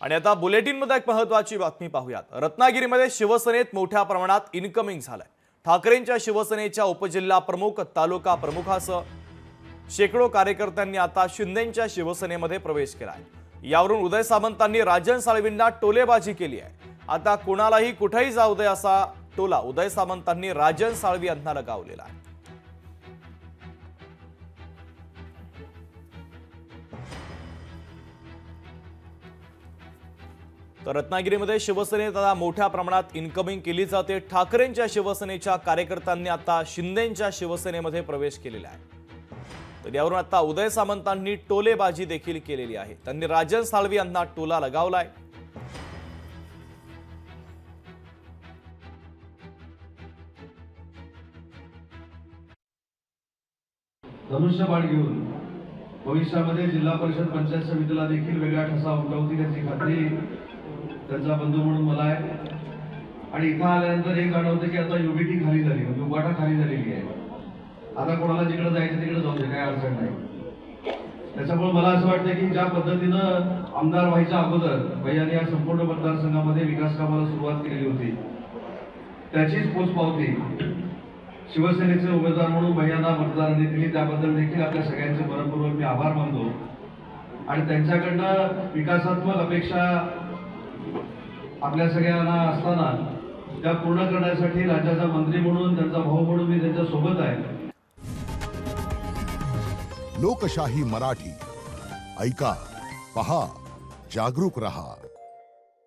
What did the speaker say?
आणि आता बुलेटिनमध्ये एक महत्त्वाची बातमी पाहूयात। रत्नागिरीमध्ये शिवसेनेत मोठ्या प्रमाणात इन्कमिंग झालंय। ठाकरेंच्या शिवसेनेच्या उपजिल्हा प्रमुख, तालुका प्रमुखासह शेकडो कार्यकर्त्यांनी आता शिंदेंच्या शिवसेनेमध्ये प्रवेश केलाय। यावरून उदय सामंतांनी राजन साळवींना टोलेबाजी केली आहे। आता कोणालाही कुठेही जाऊ दे असा टोला उदय सामंतांनी राजन साळवी यांना लगावलेला आहे। तर रत्नागिरीमध्ये शिवसेनेत आता मोठ्या प्रमाणात इन्कमिंग केली जाते। ठाकरेंच्या शिवसेनेच्या कार्यकर्त्यांनी आता शिंदेंच्या शिवसेनेमध्ये प्रवेश केलेला आहे। तर यावरून आता उदय सामंतांनी टोलेबाजी देखील केलेली आहे। त्यांनी राजन साळवी यांना टोला लगावलाय। धनुष्यबाण घेऊन भविष्यामध्ये जिल्हा परिषद पंचायत समितीला देखील वेगळा ठसा उमटवतील याची खात्री त्यांचा बंधू म्हणून मला आहे। आणि इथं आल्यानंतर हे जाणवतं की आता युबीटी खाली झाली, म्हणजे उबाटा खाली झालेली आहे। आता कोणाला जिकडे जायचं तिकडे जाऊ दे, काय अडचण नाही। त्याच्यामुळे मला असं वाटतं की ज्या पद्धतीनं आमदार व्हायच्या अगोदर भैयाने या संपूर्ण मतदारसंघामध्ये विकास कामाला सुरुवात केलेली होती, त्याचीच पोचपावती शिवसेनेचे उमेदवार म्हणून भैयांना मतदारांनी दिली। त्याबद्दल देखील आपल्या सगळ्यांचे मनपूर्वक मी आभार मानतो। आणि त्यांच्याकडनं विकासात्मक अपेक्षा आपल्या सगळ्यांना असताना त्या पूर्ण करण्यासाठी राज्याचा मंत्री म्हणून, त्यांचा भाऊ म्हणून मी त्यांच्या सोबत आहे। लोकशाही मराठी ऐका, पहा, जागरूक रहा।